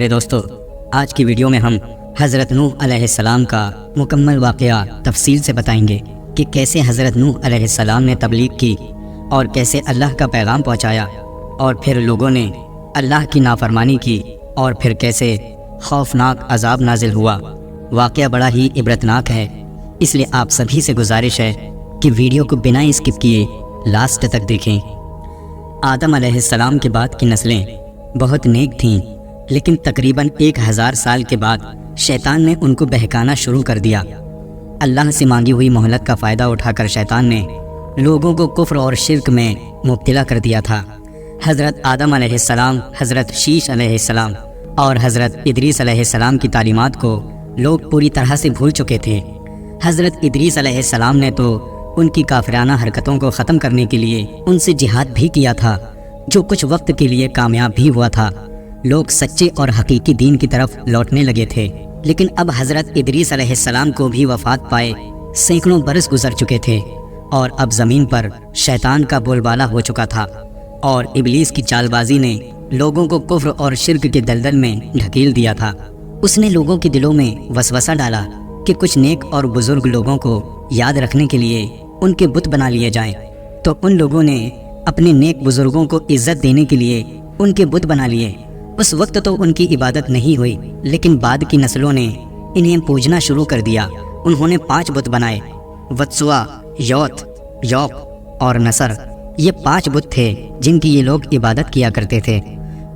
میرے دوستو، آج کی ویڈیو میں ہم حضرت نوح علیہ السلام کا مکمل واقعہ تفصیل سے بتائیں گے کہ کیسے حضرت نوح علیہ السلام نے تبلیغ کی اور کیسے اللہ کا پیغام پہنچایا اور پھر لوگوں نے اللہ کی نافرمانی کی اور پھر کیسے خوفناک عذاب نازل ہوا۔ واقعہ بڑا ہی عبرتناک ہے، اس لیے آپ سبھی سے گزارش ہے کہ ویڈیو کو بنا اسکپ کیے لاسٹ تک دیکھیں۔ آدم علیہ السلام کے بعد کی نسلیں بہت نیک تھیں، لیکن تقریباً 1000 سال کے بعد شیطان نے ان کو بہکانا شروع کر دیا۔ اللہ سے مانگی ہوئی مہلت کا فائدہ اٹھا کر شیطان نے لوگوں کو کفر اور شرک میں مبتلا کر دیا تھا۔ حضرت آدم علیہ السلام، حضرت شیش علیہ السلام اور حضرت ادریس علیہ السلام کی تعلیمات کو لوگ پوری طرح سے بھول چکے تھے۔ حضرت ادریس علیہ السلام نے تو ان کی کافرانہ حرکتوں کو ختم کرنے کے لیے ان سے جہاد بھی کیا تھا، جو کچھ وقت کے لیے کامیاب بھی ہوا تھا۔ لوگ سچے اور حقیقی دین کی طرف لوٹنے لگے تھے، لیکن اب حضرت ادریس علیہ السلام کو بھی وفات پائے سینکڑوں برس گزر چکے تھے، اور اب زمین پر شیطان کا بول بالا ہو چکا تھا، اور ابلیس کی چال بازی نے لوگوں کو کفر اور شرک کے دلدل میں ڈھکیل دیا تھا۔ اس نے لوگوں کے دلوں میں وسوسہ ڈالا کہ کچھ نیک اور بزرگ لوگوں کو یاد رکھنے کے لیے ان کے بت بنا لیے جائیں، تو ان لوگوں نے اپنے نیک بزرگوں کو عزت دینے کے لیے ان کے بت بنا لیے۔ اس وقت تو ان کی عبادت نہیں ہوئی، لیکن بعد کی نسلوں نے انہیں پوجنا شروع کر دیا۔ انہوں نے 5 بت بنائے، وتسوا، یوت، یوق اور نصر۔ یہ 5 بت تھے جن کی یہ لوگ عبادت کیا کرتے تھے،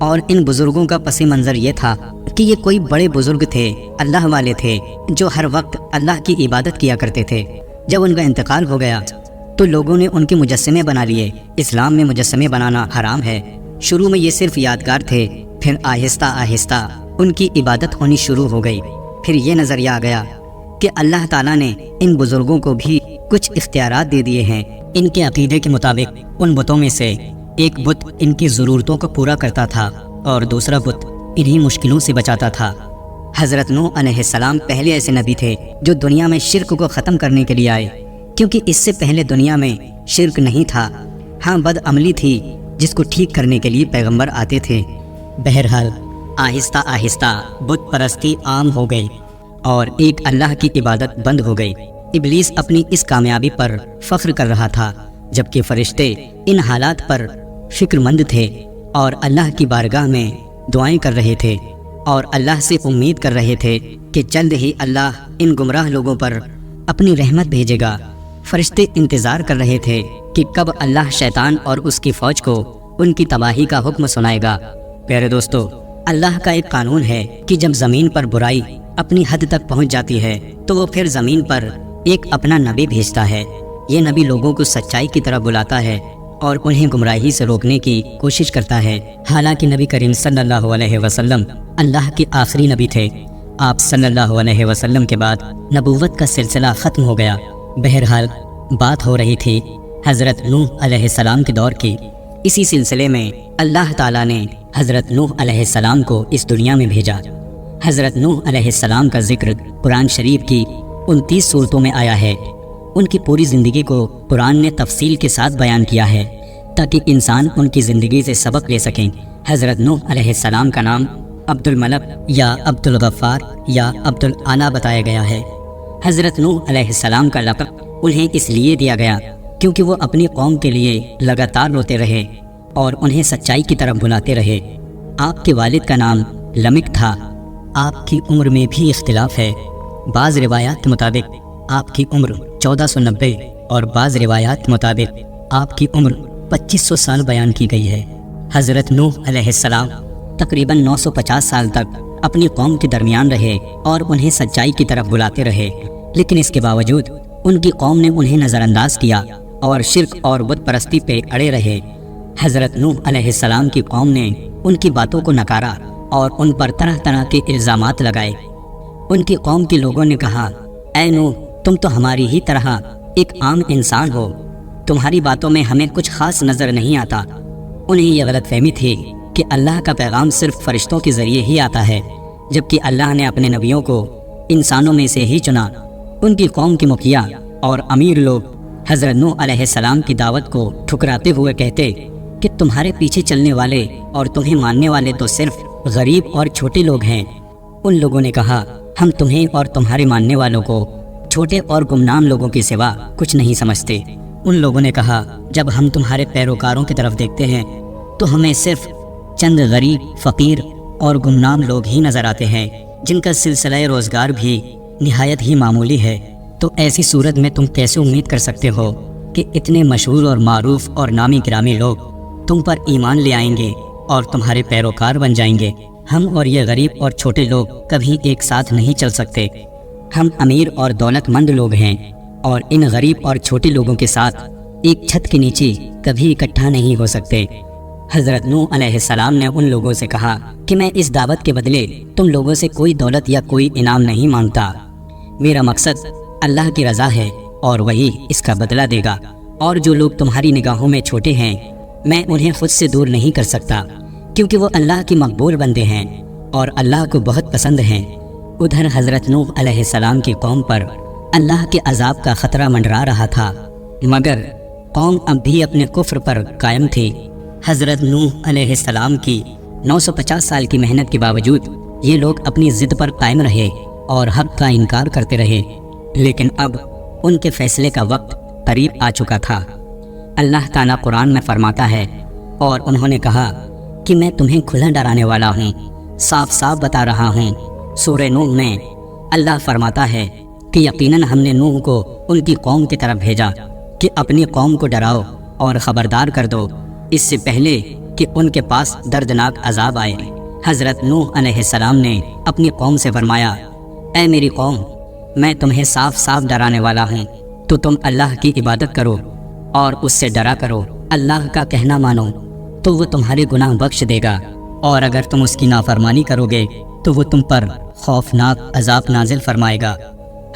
اور ان بزرگوں کا پس منظر یہ تھا کہ یہ کوئی بڑے بزرگ تھے، اللہ والے تھے، جو ہر وقت اللہ کی عبادت کیا کرتے تھے۔ جب ان کا انتقال ہو گیا تو لوگوں نے ان کے مجسمے بنا لیے۔ اسلام میں مجسمے بنانا حرام ہے۔ شروع میں یہ صرف یادگار تھے، پھر آہستہ آہستہ ان کی عبادت ہونی شروع ہو گئی۔ پھر یہ نظریہ آ گیا کہ اللہ تعالیٰ نے ان بزرگوں کو بھی کچھ اختیارات دے دیے ہیں۔ ان کے عقیدے کے مطابق ان بتوں میں سے ایک بت ان کی ضرورتوں کو پورا کرتا تھا اور دوسرا بت انہی مشکلوں سے بچاتا تھا۔ حضرت نوح علیہ السلام پہلے ایسے نبی تھے جو دنیا میں شرک کو ختم کرنے کے لیے آئے، کیونکہ اس سے پہلے دنیا میں شرک نہیں تھا، ہاں بد عملی تھی جس کو ٹھیک کرنے کے لیے پیغمبر آتے تھے۔ بہرحال آہستہ آہستہ بت پرستی عام ہو گئی اور ایک اللہ کی عبادت بند ہو گئی۔ ابلیس اپنی اس کامیابی پر فخر کر رہا تھا، جبکہ فرشتے ان حالات پر فکر مند تھے اور اللہ کی بارگاہ میں دعائیں کر رہے تھے، اور اللہ سے امید کر رہے تھے کہ جلد ہی اللہ ان گمراہ لوگوں پر اپنی رحمت بھیجے گا۔ فرشتے انتظار کر رہے تھے کہ کب اللہ شیطان اور اس کی فوج کو ان کی تباہی کا حکم سنائے گا۔ پیارے دوستو، اللہ کا ایک قانون ہے کہ جب زمین پر برائی اپنی حد تک پہنچ جاتی ہے تو وہ پھر زمین پر ایک اپنا نبی بھیجتا ہے۔ یہ نبی لوگوں کو سچائی کی طرف بلاتا ہے اور انہیں گمراہی سے روکنے کی کوشش کرتا ہے۔ حالانکہ نبی کریم صلی اللہ علیہ وسلم اللہ کے آخری نبی تھے۔ آپ صلی اللہ علیہ وسلم کے بعد نبوت کا سلسلہ ختم ہو گیا۔ بہرحال بات ہو رہی تھی حضرت نوح علیہ السلام کے دور کی۔ اسی سلسلے میں اللہ تعالیٰ نے حضرت نوح علیہ السلام کو اس دنیا میں بھیجا۔ حضرت نوح علیہ السلام کا ذکر قرآن شریف کی 29 سورتوں میں آیا ہے۔ ان کی پوری زندگی کو قرآن نے تفصیل کے ساتھ بیان کیا ہے تاکہ انسان ان کی زندگی سے سبق لے سکیں۔ حضرت نوح علیہ السلام کا نام عبد الملک یا عبد الغفار یا عبد الاعلیٰ بتایا گیا ہے۔ حضرت نوح علیہ السلام کا لقب انہیں اس لیے دیا گیا کیونکہ وہ اپنی قوم کے لیے لگاتار روتے رہے اور انہیں سچائی کی طرف بلاتے رہے۔ آپ کے والد کا نام لمک تھا۔ آپ کی عمر میں بھی اختلاف ہے۔ بعض روایات کے مطابق آپ کی عمر 1490 اور بعض روایات کے مطابق آپ کی عمر 2500 سال بیان کی گئی ہے۔ حضرت نوح علیہ السلام تقریباً 950 سال تک اپنی قوم کے درمیان رہے اور انہیں سچائی کی طرف بلاتے رہے، لیکن اس کے باوجود ان کی قوم نے انہیں نظر انداز کیا اور شرک اور بت پرستی پہ اڑے رہے۔ حضرت نوح علیہ السلام کی قوم نے ان کی باتوں کو نکارا اور ان پر طرح طرح کے الزامات لگائے۔ ان کی قوم کے لوگوں نے کہا، اے نوح، تم تو ہماری ہی طرح ایک عام انسان ہو، تمہاری باتوں میں ہمیں کچھ خاص نظر نہیں آتا۔ انہیں یہ غلط فہمی تھی کہ اللہ کا پیغام صرف فرشتوں کے ذریعے ہی آتا ہے، جبکہ اللہ نے اپنے نبیوں کو انسانوں میں سے ہی چنا۔ ان کی قوم کے مکھیا اور امیر لوگ حضرت نوح علیہ السلام کی دعوت کو ٹھکراتے ہوئے کہتے کہ تمہارے پیچھے چلنے والے اور تمہیں ماننے والے تو صرف غریب اور چھوٹے لوگ ہیں۔ ان لوگوں نے کہا ہم تمہیں اور تمہارے ماننے والوں کو چھوٹے اور گمنام لوگوں کے سوا کچھ نہیں سمجھتے۔ ان لوگوں نے کہا جب ہم تمہارے پیروکاروں کی طرف دیکھتے ہیں تو ہمیں صرف چند غریب، فقیر اور گمنام لوگ ہی نظر آتے ہیں جن کا سلسلہ روزگار بھی نہایت ہی معمولی ہے۔ تو ایسی صورت میں تم کیسے امید کر سکتے ہو کہ اتنے مشہور اور معروف اور نامی گرامی لوگ تم پر ایمان لے آئیں گے اور تمہارے پیروکار بن جائیں گے؟ ہم اور یہ غریب اور چھوٹے لوگ کبھی ایک ساتھ نہیں چل سکتے۔ ہم امیر اور دولت مند لوگ ہیں اور ان غریب اور چھوٹے لوگوں کے ساتھ ایک چھت کے نیچے کبھی اکٹھا نہیں ہو سکتے۔ حضرت نوح علیہ السلام نے ان لوگوں سے کہا کہ میں اس دعوت کے بدلے تم لوگوں سے کوئی دولت یا کوئی انعام نہیں مانگتا۔ میرا مقصد اللہ کی رضا ہے اور وہی اس کا بدلہ دے گا، اور جو لوگ تمہاری نگاہوں میں چھوٹے ہیں میں انہیں خود سے دور نہیں کر سکتا، کیونکہ وہ اللہ کی مقبول بندے ہیں اور اللہ کو بہت پسند ہیں۔ ادھر حضرت نوح علیہ السلام کی قوم پر اللہ کے عذاب کا خطرہ منڈرا رہا تھا، مگر قوم اب بھی اپنے کفر پر قائم تھی۔ حضرت نوح علیہ السلام کی 950 سال کی محنت کے باوجود یہ لوگ اپنی ضد پر قائم رہے اور حق کا انکار کرتے رہے، لیکن اب ان کے فیصلے کا وقت قریب آ چکا تھا۔ اللہ تعالیٰ قرآن میں فرماتا ہے اور انہوں نے کہا کہ میں تمہیں کھلا ڈرانے والا ہوں، صاف صاف بتا رہا ہوں۔ سورہ نوح میں اللہ فرماتا ہے کہ یقیناً ہم نے نوح کو ان کی قوم کی طرف بھیجا کہ اپنی قوم کو ڈراؤ اور خبردار کر دو اس سے پہلے کہ ان کے پاس دردناک عذاب آئے۔ حضرت نوح علیہ السلام نے اپنی قوم سے فرمایا اے میری قوم، میں تمہیں صاف صاف ڈرانے والا ہوں، تو تم اللہ کی عبادت کرو اور اس سے ڈرا کرو۔ اللہ کا کہنا مانو تو وہ تمہارے گناہ بخش دے گا، اور اگر تم اس کی نافرمانی کرو گے تو وہ تم پر خوفناک عذاب نازل فرمائے گا۔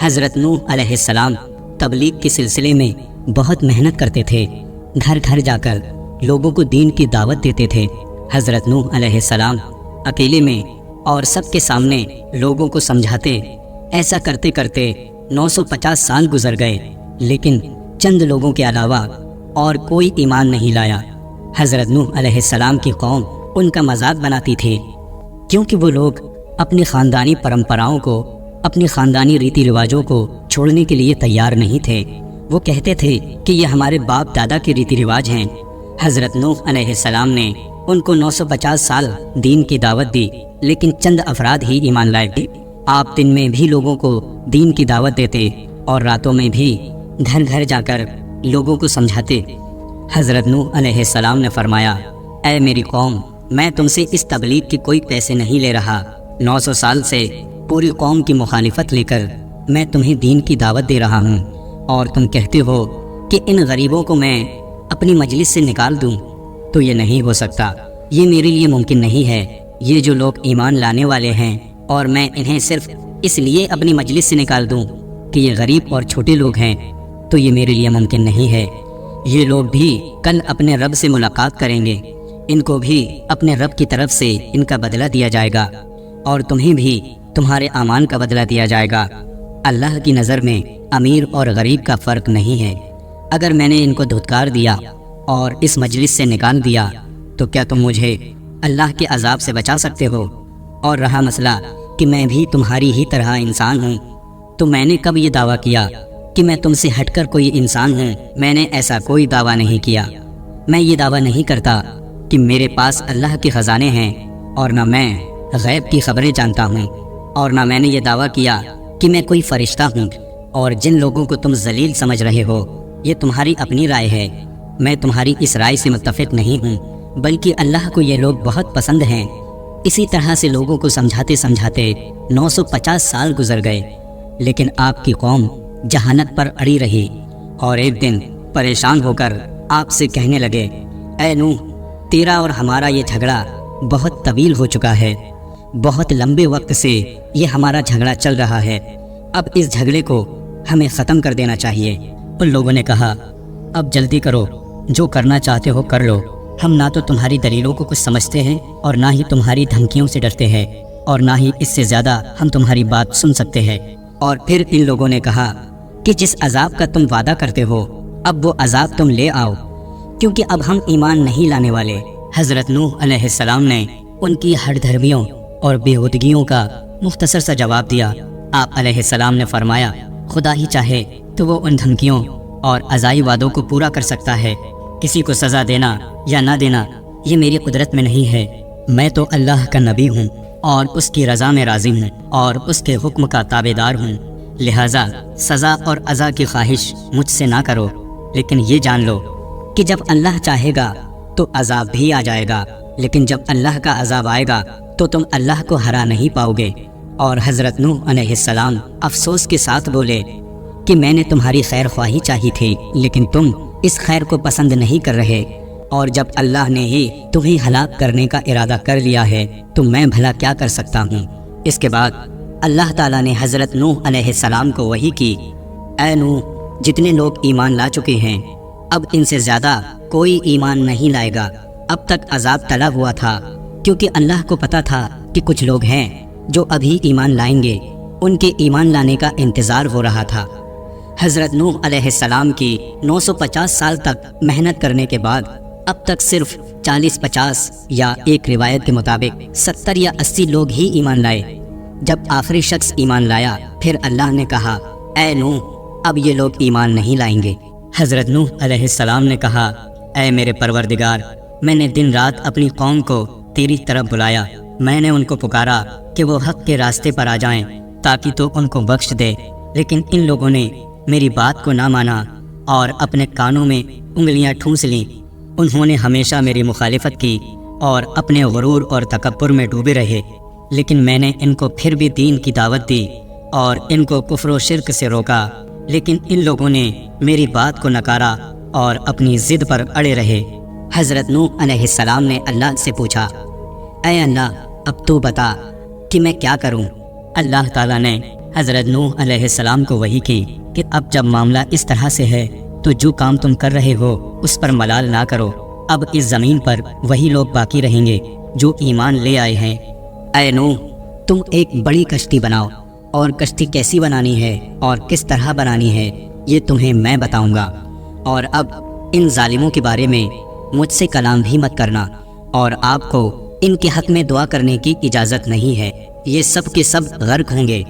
حضرت نوح علیہ السلام تبلیغ کے سلسلے میں بہت محنت کرتے تھے، گھر گھر جا کر لوگوں کو دین کی دعوت دیتے تھے۔ حضرت نوح علیہ السلام اکیلے میں اور سب کے سامنے لوگوں کو سمجھاتے، ایسا کرتے کرتے 950 سال گزر گئے، لیکن چند لوگوں کے علاوہ اور کوئی ایمان نہیں لایا۔ حضرت نوح علیہ السلام کی قوم ان کا مذاق بناتی تھی، کیونکہ وہ لوگ اپنی خاندانی پرمپراؤں کو، اپنی خاندانی ریتی رواجوں کو چھوڑنے کے لیے تیار نہیں تھے۔ وہ کہتے تھے کہ یہ ہمارے باپ دادا کے ریتی رواج ہیں۔ حضرت نوح علیہ السلام نے ان کو 950 سال دین کی دعوت دی، لیکن چند افراد ہی ایمان لائے۔ آپ دن میں بھی لوگوں کو دین کی دعوت دیتے اور راتوں میں بھی گھر گھر جا کر لوگوں کو سمجھاتے۔ حضرت نوح علیہ السلام نے فرمایا اے میری قوم، میں تم سے اس تبلیغ کے کوئی پیسے نہیں لے رہا۔ 900 سال سے پوری قوم کی مخالفت لے کر میں تمہیں دین کی دعوت دے رہا ہوں، اور تم کہتے ہو کہ ان غریبوں کو میں اپنی مجلس سے نکال دوں، تو یہ نہیں ہو سکتا، یہ میرے لیے ممکن نہیں ہے۔ یہ جو لوگ ایمان لانے والے ہیں اور میں انہیں صرف اس لیے اپنی مجلس سے نکال دوں کہ یہ غریب اور چھوٹے لوگ ہیں، تو یہ میرے لیے ممکن نہیں ہے۔ یہ لوگ بھی کل اپنے رب سے ملاقات کریں گے، ان کو بھی اپنے رب کی طرف سے ان کا بدلہ دیا جائے گا، اور تمہیں بھی تمہارے اعمال کا بدلہ دیا جائے گا۔ اللہ کی نظر میں امیر اور غریب کا فرق نہیں ہے۔ اگر میں نے ان کو دھتکار دیا اور اس مجلس سے نکال دیا تو کیا تم مجھے اللہ کے عذاب سے بچا سکتے ہو؟ اور رہا مسئلہ کہ میں بھی تمہاری ہی طرح انسان ہوں، تو میں نے کب یہ دعویٰ کیا کہ میں تم سے ہٹ کر کوئی انسان ہوں؟ میں نے ایسا کوئی دعویٰ نہیں کیا۔ میں یہ دعویٰ نہیں کرتا کہ میرے پاس اللہ کے خزانے ہیں، اور نہ میں غیب کی خبریں جانتا ہوں، اور نہ میں نے یہ دعویٰ کیا کہ میں کوئی فرشتہ ہوں۔ اور جن لوگوں کو تم ذلیل سمجھ رہے ہو، یہ تمہاری اپنی رائے ہے، میں تمہاری اس رائے سے متفق نہیں ہوں، بلکہ اللہ کو یہ لوگ بہت پسند ہیں۔ اسی طرح سے لوگوں کو سمجھاتے سمجھاتے 950 سال گزر گئے، لیکن آپ کی قوم جہالت پر اڑی رہی، اور ایک دن پریشان ہو کر آپ سے کہنے لگے اے نوح، تیرا اور ہمارا یہ جھگڑا بہت طویل ہو چکا ہے، بہت لمبے وقت سے یہ ہمارا جھگڑا چل رہا ہے، اب اس جھگڑے کو ہمیں ختم کر دینا چاہیے۔ ان لوگوں نے کہا اب جلدی کرو، جو کرنا چاہتے ہو کر لو، ہم نہ تو تمہاری دلیلوں کو کچھ سمجھتے ہیں اور نہ ہی تمہاری دھمکیوں سے ڈرتے ہیں، اور نہ ہی اس سے زیادہ ہم تمہاری بات سن سکتے ہیں۔ اور پھر ان لوگوں نے کہا کہ جس عذاب کا تم وعدہ کرتے ہو اب وہ عذاب تم لے آؤ، کیونکہ اب ہم ایمان نہیں لانے والے۔ حضرت نوح علیہ السلام نے ان کی ہر دھرمیوں اور بیہودگیوں کا مختصر سا جواب دیا۔ آپ علیہ السلام نے فرمایا، خدا ہی چاہے تو وہ ان دھمکیوں اور عزائی وعدوں کو پورا کر سکتا ہے۔ کسی کو سزا دینا یا نہ دینا یہ میری قدرت میں نہیں ہے۔ میں تو اللہ کا نبی ہوں اور اس کی رضا میں راضی ہوں اور اس کے حکم کا تابع دار ہوں، لہٰذا سزا اور عزا کی خواہش مجھ سے نہ کرو، لیکن یہ جان لو کہ جب اللہ چاہے گا تو عذاب بھی آ جائے گا، لیکن جب اللہ کا عذاب آئے گا تو تم اللہ کو ہرا نہیں پاؤ گے۔ اور حضرت نوح علیہ السلام افسوس کے ساتھ بولے کہ میں نے تمہاری خیر خواہی چاہی تھی، لیکن تم اس خیر کو پسند نہیں کر رہے، اور جب اللہ نے ہی تمہیں ہلاک کرنے کا ارادہ کر لیا ہے تو میں بھلا کیا کر سکتا ہوں۔ اس کے بعد اللہ تعالیٰ نے حضرت نوح علیہ السلام کو وحی کی، اے نوح، جتنے لوگ ایمان لا چکے ہیں اب ان سے زیادہ کوئی ایمان نہیں لائے گا۔ اب تک عذاب ٹلا ہوا تھا کیونکہ اللہ کو پتہ تھا کہ کچھ لوگ ہیں جو ابھی ایمان لائیں گے، ان کے ایمان لانے کا انتظار ہو رہا تھا۔ حضرت نوح علیہ السلام کی 950 سال تک محنت کرنے کے بعد اب تک صرف 40-50 یا ایک روایت کے مطابق 70 یا 80 لوگ ہی ایمان لائے۔ جب آخری شخص ایمان لایا پھر اللہ نے کہا، اے نوح، اب یہ لوگ ایمان نہیں لائیں گے۔ حضرت نوح علیہ السلام نے کہا، اے میرے پروردگار، میں نے دن رات اپنی قوم کو تیری طرف بلایا، میں نے ان کو پکارا کہ وہ حق کے راستے پر آ جائیں تاکہ تو ان کو بخش دے، لیکن ان لوگوں نے میری بات کو نہ مانا اور اپنے کانوں میں انگلیاں ٹھونس لیں۔ انہوں نے ہمیشہ میری مخالفت کی اور اپنے غرور اور تکبر میں ڈوبے رہے، لیکن میں نے ان کو پھر بھی دین کی دعوت دی اور ان کو کفر و شرک سے روکا، لیکن ان لوگوں نے میری بات کو نکارا اور اپنی ضد پر اڑے رہے۔ حضرت نوح علیہ السلام نے اللہ سے پوچھا، اے اللہ، اب تو بتا کہ میں کیا کروں؟ اللہ تعالیٰ نے حضرت نوح علیہ السلام کو وحی کی کہ اب جب معاملہ اس طرح سے ہے تو جو کام تم کر رہے ہو اس پر ملال نہ کرو، اب اس زمین پر وہی لوگ باقی رہیں گے جو ایمان لے آئے ہیں۔ اے نوح، تم ایک بڑی کشتی بناؤ، اور کشتی کیسی بنانی ہے اور کس طرح بنانی ہے یہ تمہیں میں بتاؤں گا، اور اب ان ظالموں کے بارے میں مجھ سے کلام بھی مت کرنا، اور آپ کو ان کے حق میں دعا کرنے کی اجازت نہیں ہے۔ یہ سب کے سب غرق ہوں گے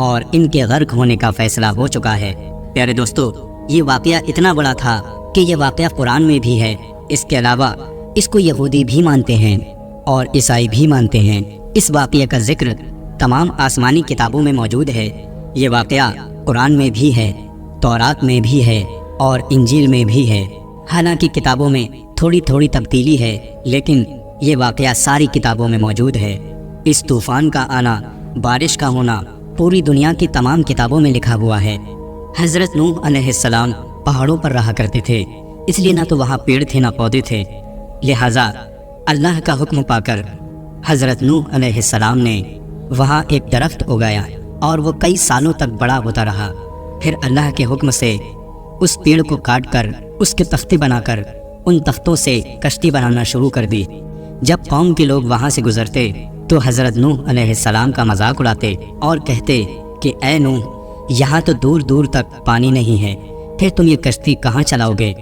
اور ان کے غرق ہونے کا فیصلہ ہو چکا ہے۔ پیارے دوستو، یہ واقعہ اتنا بڑا تھا کہ یہ واقعہ قرآن میں بھی ہے، اس کے علاوہ اس کو یہودی بھی مانتے ہیں اور عیسائی بھی مانتے ہیں۔ اس واقعے کا ذکر تمام آسمانی کتابوں میں موجود ہے۔ یہ واقعہ قرآن میں بھی ہے، تورات میں بھی ہے اور انجیل میں بھی ہے۔ حالانکہ کتابوں میں تھوڑی تھوڑی تبدیلی ہے، لیکن یہ واقعہ ساری کتابوں میں موجود ہے۔ اس طوفان کا آنا، بارش کا ہونا پوری دنیا کی تمام کتابوں میں لکھا ہوا ہے۔ حضرت نوح علیہ السلام پہاڑوں پر رہا کرتے تھے، اس لیے نہ تو وہاں پیڑ تھے نہ پودے تھے، لہٰذا اللہ کا حکم پا کر حضرت نوح علیہ السلام نے وہاں ایک درخت اگایا اور وہ کئی سالوں تک بڑا ہوتا رہا۔ پھر اللہ کے حکم سے اس پیڑ کو کاٹ کر اس کے تختے بنا کر ان تختوں سے کشتی بنانا شروع کر دی۔ جب قوم کے لوگ وہاں سے گزرتے تو حضرت نوح علیہ السلام کا مذاق اڑاتے اور کہتے کہ اے نوح، یہاں تو دور دور تک پانی نہیں ہے، پھر تم یہ کشتی کہاں چلاؤ گے؟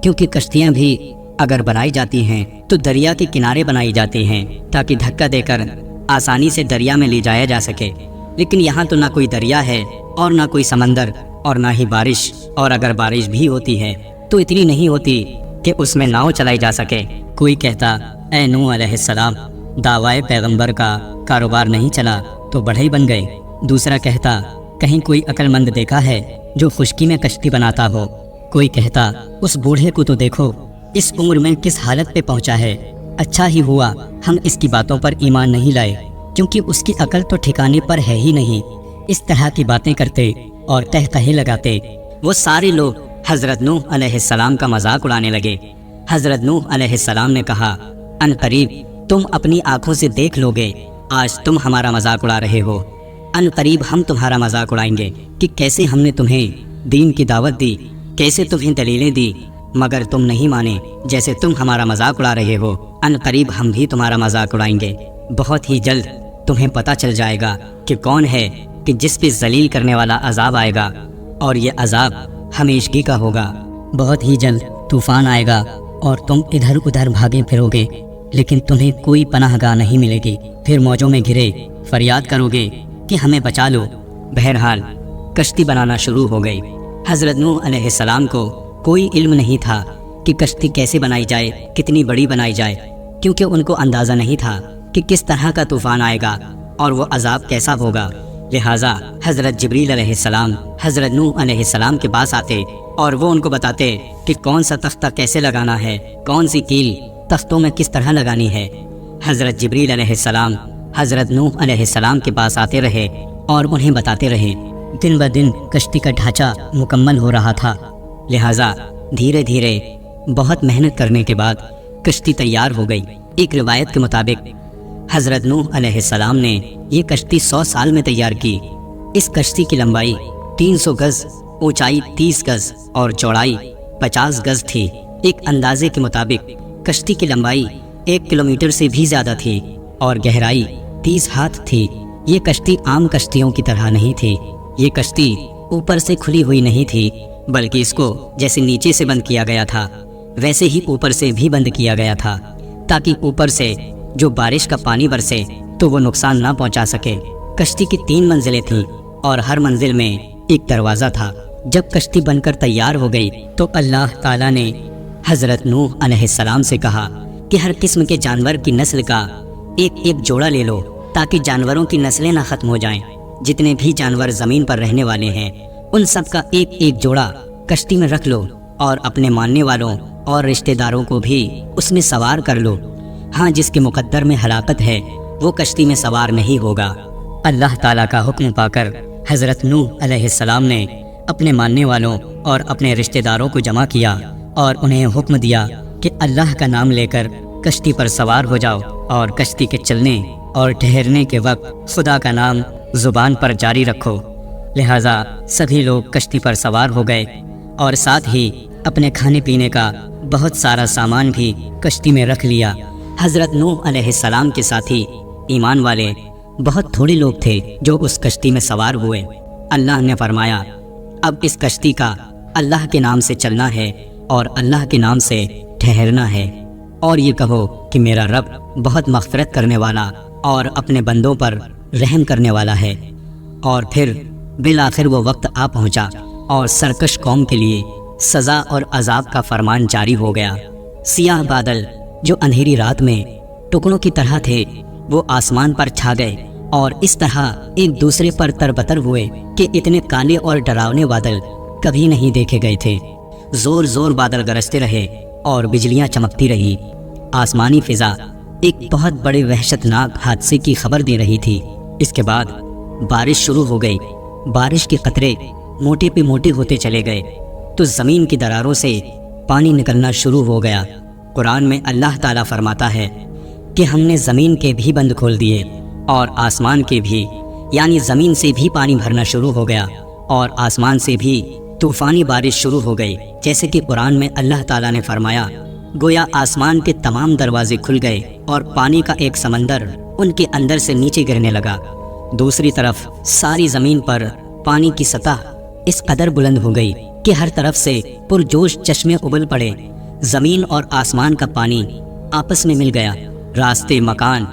کیونکہ کشتیاں بھی اگر بنائی جاتی ہیں تو دریا کے کنارے بنائی جاتی ہیں تاکہ دھکا دے کر آسانی سے دریا میں لے جایا جا سکے، لیکن یہاں تو نہ کوئی دریا ہے اور نہ کوئی سمندر اور نہ ہی بارش، اور اگر بارش بھی ہوتی ہے تو اتنی نہیں ہوتی کہ اس میں ناؤ چلائی جا سکے۔ کوئی کہتا اے نوح علیہ السلام، دعوائے پیغمبر کا کاروبار نہیں چلا تو بڑھئی بن گئے۔ دوسرا کہتا کہیں کوئی عقل مند دیکھا ہے جو خشکی میں کشتی بناتا ہو۔ کوئی کہتا اس بوڑھے کو تو دیکھو، اس عمر میں کس حالت پہ پہنچا ہے، اچھا ہی ہوا ہم اس کی باتوں پر ایمان نہیں لائے، کیونکہ اس کی عقل تو ٹھکانے پر ہے ہی نہیں۔ اس طرح کی باتیں کرتے اور تہتہے لگاتے۔ وہ سارے لوگ حضرت نوح علیہ السلام کا مذاق اڑانے لگے۔ حضرت نوح علیہ السلام نے کہا، ان قریب تم اپنی آنکھوں سے دیکھ لو گے، آج تم ہمارا مذاق اڑا رہے ہو، ان قریب ہم تمہارا مذاق اڑائیں گے کہ کیسے ہم نے تمہیں دین کی دعوت دی، کیسے تمہیں دلیلیں دی، مگر تم نہیں مانے، جیسے تم ہمارا مذاق اڑا رہے ہو، ان قریب ہم بھی تمہارا مذاق اڑائیں گے۔ بہت ہی جلد تمہیں پتہ چل جائے گا کہ کون ہے کہ جس پہ ذلیل کرنے والا عذاب آئے گا، اور یہ عذاب ہمیشگی کا ہوگا۔ بہت ہی جلد طوفان آئے گا اور تم ادھر ادھر بھاگے پھرو گے، لیکن تمہیں کوئی پناہ گاہ نہیں ملے گی، پھر موجوں میں گھرے فریاد کرو گے کہ ہمیں بچا لو۔ بہرحال کشتی بنانا شروع ہو گئی۔ حضرت نوح علیہ السلام کو کوئی علم نہیں تھا کہ کشتی کیسے بنائی جائے، کتنی بڑی بنائی جائے، کیونکہ ان کو اندازہ نہیں تھا کہ کس طرح کا طوفان آئے گا اور وہ عذاب کیسا ہوگا۔ لہٰذا حضرت جبریل علیہ السلام حضرت نوح علیہ السلام کے پاس آتے اور وہ ان کو بتاتے کہ کون سا تختہ کیسے لگانا ہے، کون سی کیل تختوں میں کس طرح لگانی ہے۔ حضرت جبریل علیہ السلام حضرت نوح علیہ السلام کے پاس آتے رہے اور انہیں بتاتے رہے۔ دن بدن کشتی کا ڈھانچہ مکمل ہو رہا تھا، لہٰذا دھیرے دھیرے بہت محنت کرنے کے بعد کشتی تیار ہو گئی۔ ایک روایت کے مطابق حضرت نوح علیہ السلام نے یہ کشتی 100 سال میں تیار کی۔ اس کشتی کی لمبائی 300 گز، اونچائی 30 گز اور چوڑائی 50 گز تھی۔ ایک اندازے کے مطابق کشتی کی لمبائی 1 کلومیٹر سے بھی زیادہ تھی اور گہرائی 30 ہاتھ تھی۔ یہ کشتی عام کشتیوں کی طرح نہیں تھی۔ یہ کشتی اوپر سے کھلی ہوئی نہیں تھی، بلکہ اس کو جیسے نیچے سے بند کیا گیا تھا ویسے ہی اوپر سے بھی بند کیا گیا تھا، تاکہ اوپر سے جو بارش کا پانی برسے تو وہ نقصان نہ پہنچا سکے۔ کشتی کی 3 منزلیں تھیں اور ہر منزل میں ایک دروازہ تھا۔ جب کشتی بن کر تیار ہو گئی تو اللہ تعالیٰ نے حضرت نوح علیہ السلام سے کہا کہ ہر قسم کے جانور کی نسل کا ایک جوڑا لے لو، تاکہ جانوروں کی نسلیں نہ ختم ہو جائیں۔ جتنے بھی جانور زمین پر رہنے والے ہیں ان سب کا ایک جوڑا کشتی میں رکھ لو اور اپنے ماننے والوں اور رشتہ داروں کو بھی اس میں سوار کر لو۔ ہاں، جس کے مقدر میں ہلاکت ہے وہ کشتی میں سوار نہیں ہوگا۔ اللہ تعالیٰ کا حکم پا کر حضرت نوح علیہ السلام نے اپنے ماننے والوں اور اپنے رشتہ داروں کو جمع کیا اور انہیں حکم دیا کہ اللہ کا نام لے کر کشتی پر سوار ہو جاؤ اور کشتی کے چلنے اور ٹھہرنے کے وقت خدا کا نام زبان پر جاری رکھو۔ لہٰذا سبھی لوگ کشتی پر سوار ہو گئے اور ساتھ ہی اپنے کھانے پینے کا بہت سارا سامان بھی کشتی میں رکھ لیا۔ حضرت نوح علیہ السلام کے ساتھی ایمان والے بہت تھوڑے لوگ تھے جو اس کشتی میں سوار ہوئے۔ اللہ نے فرمایا، اب اس کشتی کا اللہ کے نام سے چلنا ہے اور اللہ کے نام سے ٹھہرنا ہے، اور یہ کہو کہ میرا رب بہت مغفرت کرنے والا اور اپنے بندوں پر رحم کرنے والا ہے۔ اور پھر بالآخر وہ وقت آ پہنچا اور سرکش قوم کے لیے سزا اور عذاب کا فرمان جاری ہو گیا۔ سیاہ بادل جو اندھیری رات میں ٹکڑوں کی طرح تھے وہ آسمان پر چھا گئے اور اس طرح ایک دوسرے پر تربتر ہوئے کہ اتنے کالے اور ڈراؤنے بادل کبھی نہیں دیکھے گئے تھے۔ زور زور بادل گرجتے رہے اور بجلیاں چمکتی رہی۔ آسمانی فضا ایک بہت بڑے وحشتناک حادثے کی خبر دے رہی تھی۔ اس کے بعد بارش شروع ہو گئی۔ بارش کے قطرے موٹے پہ موٹے ہوتے چلے گئے تو زمین کی دراروں سے پانی نکلنا شروع ہو گیا۔ قرآن میں اللہ تعالیٰ فرماتا ہے کہ ہم نے زمین کے بھی بند کھول دیے اور آسمان کے بھی، یعنی زمین سے بھی پانی بھرنا شروع ہو گیا اور آسمان سے بھی طوفانی بارش شروع ہو گئی۔ جیسے کہ قرآن میں اللہ تعالیٰ نے فرمایا، گویا آسمان کے تمام دروازے کھل گئے اور پانی کا ایک سمندر ان کے اندر سے نیچے گرنے لگا۔ دوسری طرف ساری زمین پر پانی کی سطح اس قدر بلند ہو گئی کہ ہر طرف سے پرجوش چشمے ابل پڑے۔ زمین اور آسمان کا پانی آپس میں مل گیا، راستے، مکان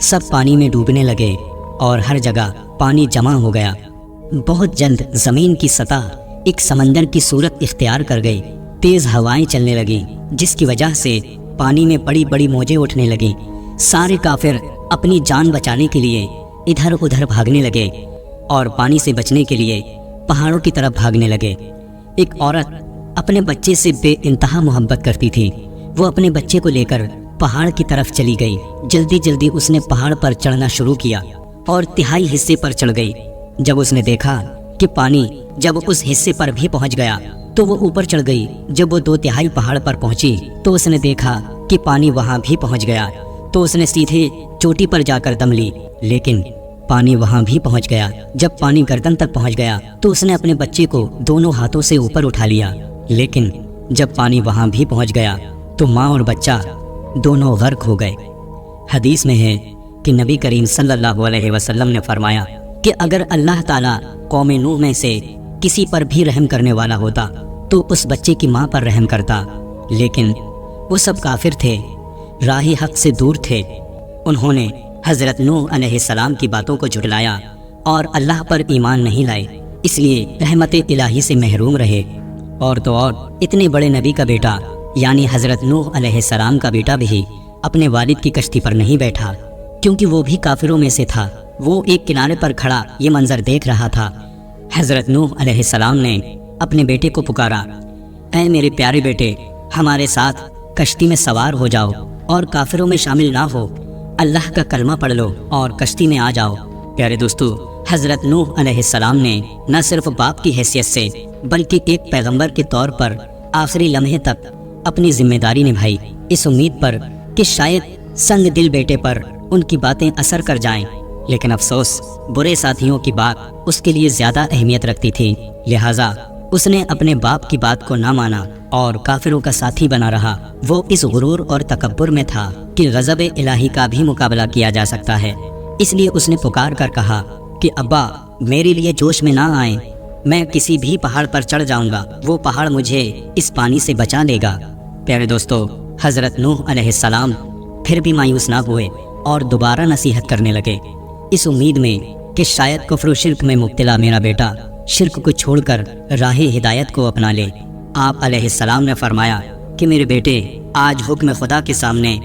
سب پانی میں ڈوبنے لگے اور ہر جگہ پانی جمع ہو گیا۔ بہت جلد زمین کی سطح ایک سمندر کی صورت اختیار کر گئی۔ تیز ہوائیں چلنے لگیں جس کی وجہ سے پانی میں بڑی بڑی موجیں اٹھنے لگیں۔ سارے کافر اپنی جان بچانے کے لیے ادھر ادھر بھاگنے لگے اور پانی سے بچنے کے لیے پہاڑوں کی طرف بھاگنے لگے۔ ایک عورت اپنے بچے سے بے انتہا محبت کرتی تھی۔ وہ اپنے بچے کو لے کر پہاڑ کی طرف چلی گئی۔ جلدی جلدی اس نے پہاڑ پر چڑھنا شروع کیا اور تہائی حصے پر چڑھ گئی۔ جب اس نے دیکھا کہ پانی جب اس حصے پر بھی پہنچ گیا تو وہ اوپر چڑھ گئی۔ جب وہ 2/3 پہاڑ پر پہنچی تو اس نے دیکھا کہ پانی وہاں بھی پہنچ گیا، تو اس نے سیدھے چوٹی پر جا کر دم لی، لیکن پانی وہاں بھی پہنچ گیا۔ جب پانی گردن تک پہنچ گیا تو اس نے اپنے بچے کو دونوں ہاتھوں سے اوپر اٹھا لیا، لیکن جب پانی وہاں بھی پہنچ گیا تو ماں اور بچہ دونوں غرق ہو گئے۔ حدیث میں ہے کہ نبی کریم صلی اللہ علیہ وسلم نے فرمایا کہ اگر اللہ تعالیٰ قوم نوح میں سے کسی پر بھی رحم کرنے والا ہوتا تو اس بچے کی ماں پر رحم کرتا، لیکن وہ سب کافر تھے۔ راہ حق سے دور تھے، انہوں نے حضرت نوح علیہ السلام کی باتوں کو جھٹلایا اور اللہ پر ایمان نہیں لائے، اس لیے رحمت الہی سے محروم رہے۔ اور تو اور اتنے بڑے نبی کا بیٹا یعنی حضرت نوح علیہ السلام کا بیٹا بھی اپنے والد کی کشتی پر نہیں بیٹھا، کیونکہ وہ بھی کافروں میں سے تھا۔ وہ ایک کنارے پر کھڑا یہ منظر دیکھ رہا تھا۔ حضرت نوح علیہ السلام نے اپنے بیٹے کو پکارا، اے میرے پیارے بیٹے، ہمارے ساتھ کشتی میں سوار ہو جاؤ اور کافروں میں شامل نہ ہو، اللہ کا کلمہ پڑھ لو اور کشتی میں آ جاؤ۔ پیارے دوستو، حضرت نوح علیہ السلام نے نہ صرف باپ کی حیثیت سے بلکہ ایک پیغمبر کے طور پر آخری لمحے تک اپنی ذمہ داری نبھائی، اس امید پر کہ شاید سنگ دل بیٹے پر ان کی باتیں اثر کر جائیں، لیکن افسوس برے ساتھیوں کی بات اس کے لیے زیادہ اہمیت رکھتی تھی، لہٰذا اس نے اپنے باپ کی بات کو نہ مانا اور کافروں کا ساتھی بنا رہا۔ وہ اس غرور اور تکبر میں تھا کہ غضب الہی کا بھی مقابلہ کیا جا سکتا ہے، اس لیے اس نے پکار کر کہا کہ ابا میرے لیے جوش میں نہ آئیں، میں کسی بھی پہاڑ پر چڑھ جاؤں گا، وہ پہاڑ مجھے اس پانی سے بچا لے گا۔ پیارے دوستو، حضرت نوح علیہ السلام پھر بھی مایوس نہ ہوئے اور دوبارہ نصیحت کرنے لگے، اس امید میں کہ شاید کفر و شرک میں مبتلا میرا بیٹا شرک کو چھوڑ کر راہ ہدایت کو اپنا لے۔ آپ علیہ السلام نے فرمایا کہ میرے بیٹے، آج حکم خدا کے سامنے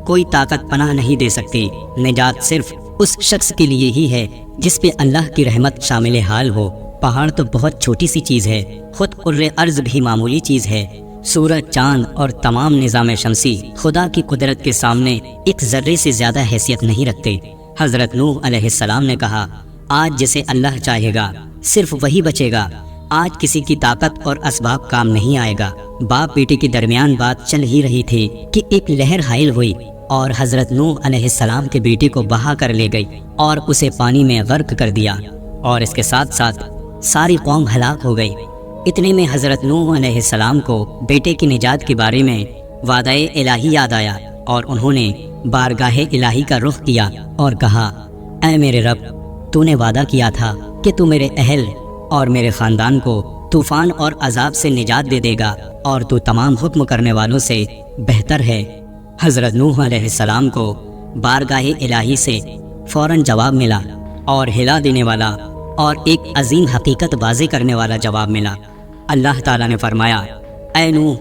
کوئی طاقت پناہ نہیں دے سکتی، نجات صرف اس شخص کے لیے ہی ہے جس پہ اللہ کی رحمت شامل حال ہو۔ پہاڑ تو بہت چھوٹی سی چیز ہے، خود قرِ ارض بھی معمولی چیز ہے، سورج، چاند اور تمام نظام شمسی خدا کی قدرت کے سامنے ایک ذرے سے زیادہ حیثیت نہیں رکھتے۔ حضرت نوح علیہ السلام نے کہا، آج جسے اللہ چاہے گا صرف وہی بچے گا، آج کسی کی طاقت اور اسباب کام نہیں آئے گا۔ باپ بیٹے کے درمیان بات چل ہی رہی تھی کہ ایک لہر حائل ہوئی اور حضرت نوح علیہ السلام کے بیٹے کو بہا کر لے گئی اور اسے پانی میں غرق کر دیا، اور اس کے ساتھ ساتھ ساری قوم ہلاک ہو گئی۔ اتنے میں حضرت نوح علیہ السلام کو بیٹے کی نجات کے بارے میں وعدہ الہی یاد آیا اور انہوں نے بارگاہ الہی کا رخ کیا اور کہا، اے میرے رب، تو نے وعدہ کیا تھا کہ تو میرے اہل اور میرے خاندان کو طوفان اور عذاب سے نجات دے دے گا، اور تو تمام حکم کرنے والوں سے بہتر ہے۔ حضرت نوح علیہ السلام کو بارگاہ الہی سے فوراً جواب ملا، اور ہلا دینے والا اور ایک عظیم حقیقت واضح کرنے والا جواب ملا۔ اللہ تعالیٰ نے فرمایا، اے نوح،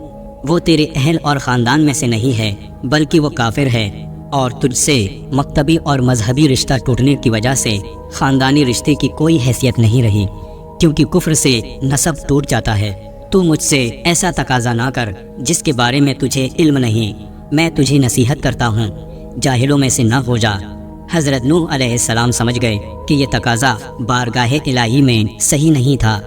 وہ تیرے اہل اور خاندان میں سے نہیں ہے بلکہ وہ کافر ہے، اور تجھ سے مکتبی اور مذہبی رشتہ ٹوٹنے کی وجہ سے خاندانی رشتے کی کوئی حیثیت نہیں رہی، کیونکہ کفر سے نسب ٹوٹ جاتا ہے۔ تو مجھ سے ایسا تقاضا نہ کر جس کے بارے میں تجھے علم نہیں، میں تجھے نصیحت کرتا ہوں، جاہلوں میں سے نہ ہو جا۔ حضرت نوح علیہ السلام سمجھ گئے کہ یہ تقاضا بارگاہ الہی میں صحیح نہیں تھا،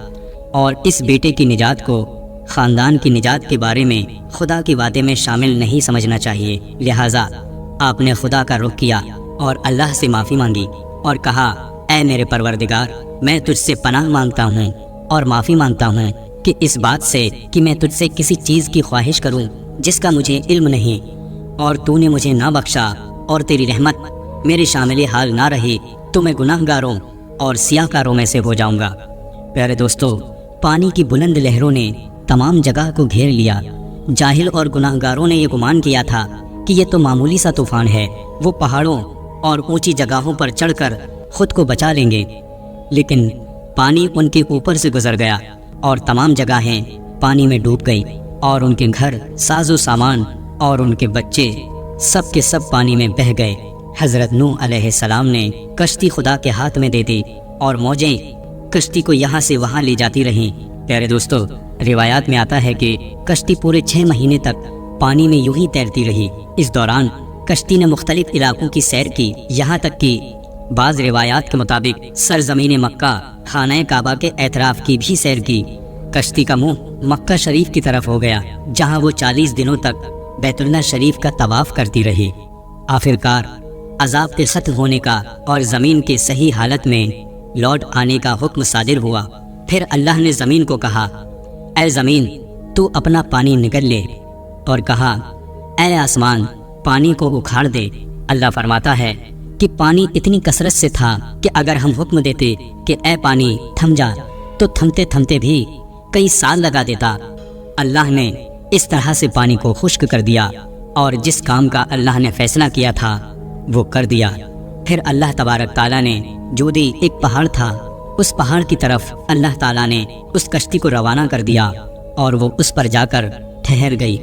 اور اس بیٹے کی نجات کو خاندان کی نجات کے بارے میں خدا کے وعدے میں شامل نہیں سمجھنا چاہیے، لہٰذا آپ نے خدا کا رخ کیا اور اللہ سے معافی مانگی اور کہا، اے میرے پروردگار، میں تجھ سے پناہ مانگتا ہوں اور معافی مانگتا ہوں کہ اس بات سے کہ میں تجھ سے کسی چیز کی خواہش کروں جس کا مجھے علم نہیں، اور تو نے مجھے نہ بخشا، اور تیری رحمت میرے شامل حال نہ رہی تو میں گناہ گاروں اور سیاہ کاروں میں سے ہو جاؤں گا۔ پیارے دوستو، پانی کی بلند لہروں نے تمام جگہ کو گھیر لیا۔ جاہل اور گناہ گاروں نے یہ گمان کیا تھا کہ یہ تو معمولی سا طوفان ہے، وہ پہاڑوں اور اونچی جگہوں پر چڑھ کر خود کو بچا لیں گے، لیکن پانی ان کے اوپر سے گزر گیا اور تمام جگہیں پانی میں ڈوب گئی، اور ان کے گھر، ساز و سامان اور ان کے بچے سب کے سب پانی میں بہہ گئے۔ حضرت نوح علیہ السلام نے کشتی خدا کے ہاتھ میں دے دی اور موجیں کشتی کو یہاں سے وہاں لے جاتی رہیں۔ پیارے دوستو، روایات میں آتا ہے کہ کشتی پورے 6 مہینے تک پانی میں یوں ہی تیرتی رہی۔ اس دوران کشتی نے مختلف علاقوں کی سیر کی، یہاں تک کہ بعض روایات کے مطابق سرزمین مکہ، خانہ کعبہ کے اطراف کی بھی سیر کی۔ کشتی کا منہ مکہ شریف کی طرف ہو گیا، جہاں وہ 40 دنوں تک بیت اللہ شریف کا طواف کرتی رہی۔ آخرکار عذاب کے ختم ہونے کا اور زمین کے صحیح حالت میں لوٹ آنے کا حکم صادر ہوا۔ پھر اللہ نے زمین کو کہا، اے زمین، تو اپنا پانی نگل لے، اور کہا، اے آسمان، پانی کو اکھاڑ دے۔ اللہ فرماتا ہے کہ پانی اتنی کثرت سے تھا کہ اگر ہم حکم دیتے کہ اے پانی تھم جا، تو تھمتے تھمتے بھی کئی سال لگا دیتا۔ اللہ نے اس طرح سے پانی کو خشک کر دیا اور جس کام کا اللہ نے فیصلہ کیا تھا وہ کر دیا۔ پھر اللہ تبارک تعالیٰ نے جودی ایک پہاڑ تھا، اس پہاڑ کی طرف اللہ تعالیٰ نے اس کشتی کو روانہ کر دیا اور وہ اس پر جا کر ٹھہر گئی۔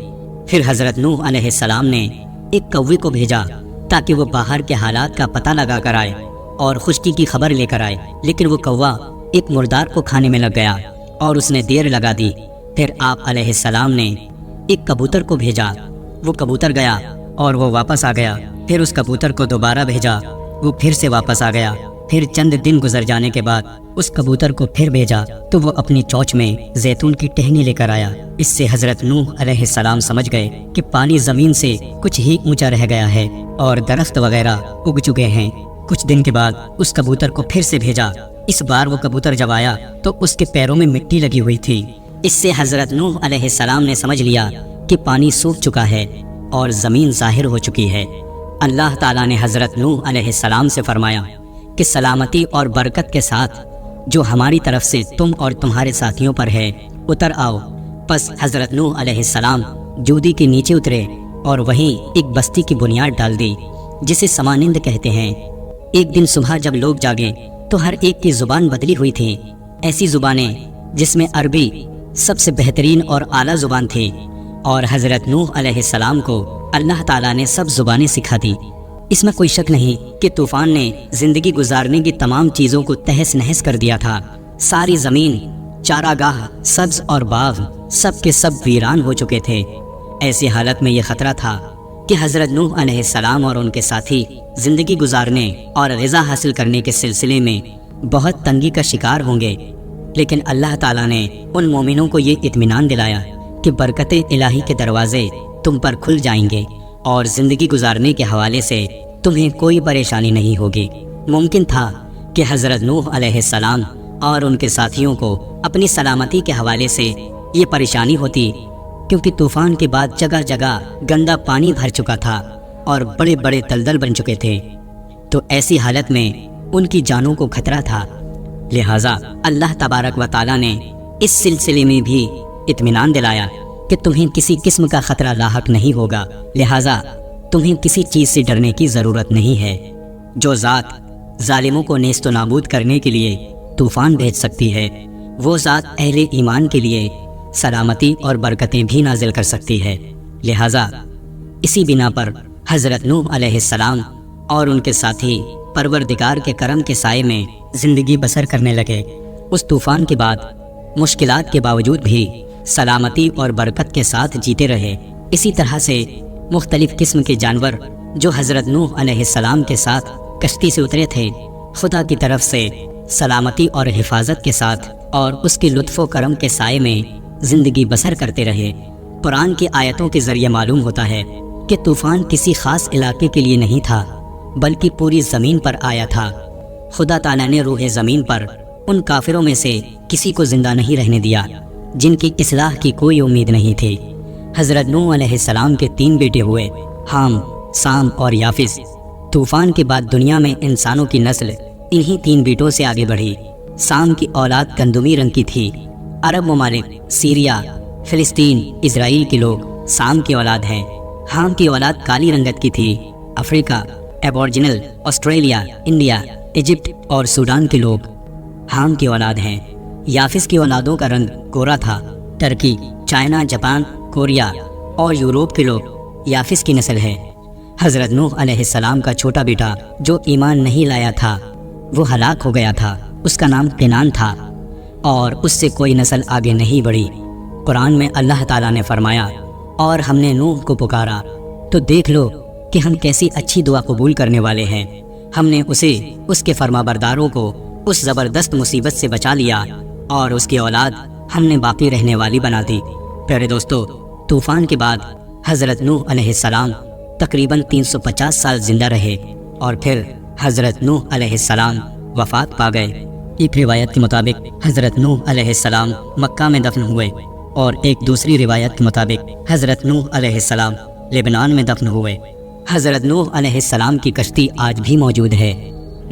پھر حضرت نوح علیہ السلام نے ایک کوے کو بھیجا تاکہ وہ باہر کے حالات کا پتہ لگا کر آئے اور خشکی کی خبر لے کر آئے، لیکن وہ کوا ایک مردار کو کھانے میں لگ گیا اور اس نے دیر لگا دی۔ پھر آپ علیہ السلام نے ایک کبوتر کو بھیجا، وہ کبوتر گیا اور وہ واپس آ گیا۔ پھر اس کبوتر کو دوبارہ بھیجا، وہ پھر سے واپس آ گیا۔ پھر چند دن گزر جانے کے بعد اس کبوتر کو پھر بھیجا تو وہ اپنی چونچ میں زیتون کی ٹہنی لے کر آیا۔ اس سے حضرت نوح علیہ السلام سمجھ گئے کہ پانی زمین سے کچھ ہی اونچا رہ گیا ہے اور درخت وغیرہ اگ چکے ہیں۔ کچھ دن کے بعد اس کبوتر کو پھر سے بھیجا۔ اس بار وہ کبوتر جب آیا تو اس کے پیروں میں مٹی لگی ہوئی تھی۔ اس سے حضرت نوح علیہ السلام نے سمجھ لیا کہ پانی سوکھ چکا ہے اور زمین ظاہر ہو چکی ہے۔ اللہ تعالیٰ نے حضرت نوح علیہ السلام سے فرمایا کہ سلامتی اور برکت کے ساتھ جو ہماری طرف سے تم اور تمہارے ساتھیوں پر ہے اتر آؤ۔ پس حضرت نوح علیہ السلام جودی کے نیچے اترے اور وہیں ایک بستی کی بنیاد ڈال دی جسے سمانند کہتے ہیں۔ ایک دن صبح جب لوگ جاگے تو ہر ایک کی زبان بدلی ہوئی تھی، ایسی زبانیں جس میں عربی سب سے بہترین اور اعلیٰ زبان تھی، اور حضرت نوح علیہ السلام کو اللہ تعالیٰ نے سب زبانیں سکھا دی۔ اس میں کوئی شک نہیں کہ طوفان نے زندگی گزارنے کی تمام چیزوں کو تہس نہس کر دیا تھا۔ ساری زمین، چاراگاہ، سبز اور باغ سب کے سب ویران ہو چکے تھے۔ ایسی حالت میں یہ خطرہ تھا کہ حضرت نوح علیہ السلام اور ان کے ساتھی زندگی گزارنے اور غذا حاصل کرنے کے سلسلے میں بہت تنگی کا شکار ہوں گے، لیکن اللہ تعالیٰ نے ان مومنوں کو یہ اطمینان دلایا کہ برکت الہی کے دروازے تم پر کھل جائیں گے اور زندگی گزارنے کے حوالے سے تمہیں کوئی پریشانی نہیں ہوگی۔ ممکن تھا کہ حضرت نوح علیہ السلام اور ان کے ساتھیوں کو اپنی سلامتی کے حوالے سے یہ پریشانی ہوتی، کیونکہ طوفان کے بعد جگہ جگہ گندا پانی بھر چکا تھا اور بڑے بڑے دلدل بن چکے تھے، تو ایسی حالت میں ان کی جانوں کو خطرہ تھا۔ لہٰذا اللہ تبارک و تعالیٰ نے اس سلسلے میں بھی اطمینان دلایا کہ تمہیں کسی قسم کا خطرہ لاحق نہیں ہوگا، لہٰذا تمہیں کسی چیز سے ڈرنے کی ضرورت نہیں ہے۔ جو ذات ظالموں کو نیست و نابود کرنے کے لیے طوفان بھیج سکتی ہے، وہ ذات اہل ایمان کے لیے سلامتی اور برکتیں بھی نازل کر سکتی ہے۔ لہٰذا اسی بنا پر حضرت نوح علیہ السلام اور ان کے ساتھی پروردگار کے کرم کے سائے میں زندگی بسر کرنے لگے۔ اس طوفان کے بعد مشکلات کے باوجود بھی سلامتی اور برکت کے ساتھ جیتے رہے۔ اسی طرح سے مختلف قسم کے جانور جو حضرت نوح علیہ السلام کے ساتھ کشتی سے اترے تھے، خدا کی طرف سے سلامتی اور حفاظت کے ساتھ اور اس کے لطف و کرم کے سائے میں زندگی بسر کرتے رہے۔ قرآن کی آیتوں کے ذریعے معلوم ہوتا ہے کہ طوفان کسی خاص علاقے کے لیے نہیں تھا، بلکہ پوری زمین پر آیا تھا۔ خدا تعالیٰ نے روح زمین پر ان کافروں میں سے کسی کو زندہ نہیں رہنے دیا جن کی اصلاح کی کوئی امید نہیں تھی۔ حضرت نوح علیہ السلام کے 3 بیٹے ہوئے، حام، سام اور یافس۔ طوفان کے بعد دنیا میں انسانوں کی نسل انہی 3 بیٹوں سے آگے بڑھی۔ سام کی اولاد گندمی رنگ کی تھی۔ عرب ممالک، سیریا، فلسطین، اسرائیل کے لوگ سام کی اولاد ہیں۔ حام کی اولاد کالی رنگت کی تھی۔ افریقہ، ایبورجنل، آسٹریلیا، انڈیا، ایجپٹ اور سوڈان کے لوگ حام کی اولاد ہیں۔ یافس کی اولادوں کا رنگ گورا تھا۔ ترکی، چائنا، جاپان، کوریا اور یوروپ کے لوگ یافس کی نسل ہے۔ حضرت نوح علیہ السلام کا چھوٹا بیٹا جو ایمان نہیں لایا تھا وہ ہلاک ہو گیا تھا، اس کا نام کینان تھا، اور اس سے کوئی نسل آگے نہیں بڑھی۔ قرآن میں اللہ تعالیٰ نے فرمایا، اور ہم نے نوح کو پکارا تو دیکھ لو کہ ہم کیسی اچھی دعا قبول کرنے والے ہیں۔ ہم نے اسے، اس کے فرما برداروں کو اس زبردست مصیبت سے بچا لیا اور اس کی اولاد ہم نے باقی رہنے والی بنا دی۔ پیارے دوستو، طوفان کے بعد حضرت نوح علیہ السلام تقریباً 350 سال زندہ رہے اور پھر حضرت نوح علیہ السلام وفات پا گئے۔ ایک روایت کے مطابق حضرت نوح علیہ السلام مکہ میں دفن ہوئے، اور ایک دوسری روایت کے مطابق حضرت نوح علیہ السلام لبنان میں دفن ہوئے۔ حضرت نوح علیہ السلام کی کشتی آج بھی موجود ہے۔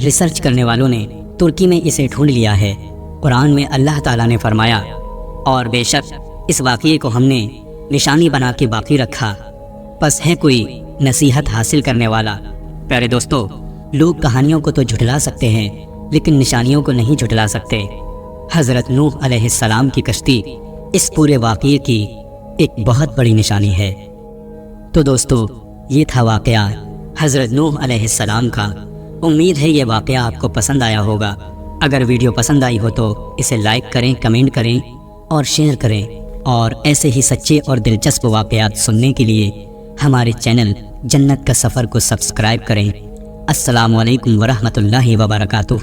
ریسرچ کرنے والوں نے ترکی میں اسے ڈھونڈ لیا ہے۔ قرآن میں اللہ تعالیٰ نے فرمایا، اور بے شک اس واقعے کو ہم نے نشانی بنا کے باقی رکھا پس ہے کوئی نصیحت حاصل کرنے والا؟ پیارے دوستو، لوگ کہانیوں کو تو جھٹلا سکتے ہیں لیکن نشانیوں کو نہیں جھٹلا سکتے۔ حضرت نوح علیہ السلام کی کشتی اس پورے واقعے کی ایک بہت بڑی نشانی ہے۔ تو دوستو، یہ تھا واقعہ حضرت نوح علیہ السلام کا۔ امید ہے یہ واقعہ آپ کو پسند آیا ہوگا۔ اگر ویڈیو پسند آئی ہو تو اسے لائک کریں، کمنٹ کریں اور شیئر کریں، اور ایسے ہی سچے اور دلچسپ واقعات سننے کے لیے ہمارے چینل جنت کا سفر کو سبسکرائب کریں۔ السلام علیکم ورحمۃ اللہ وبرکاتہ۔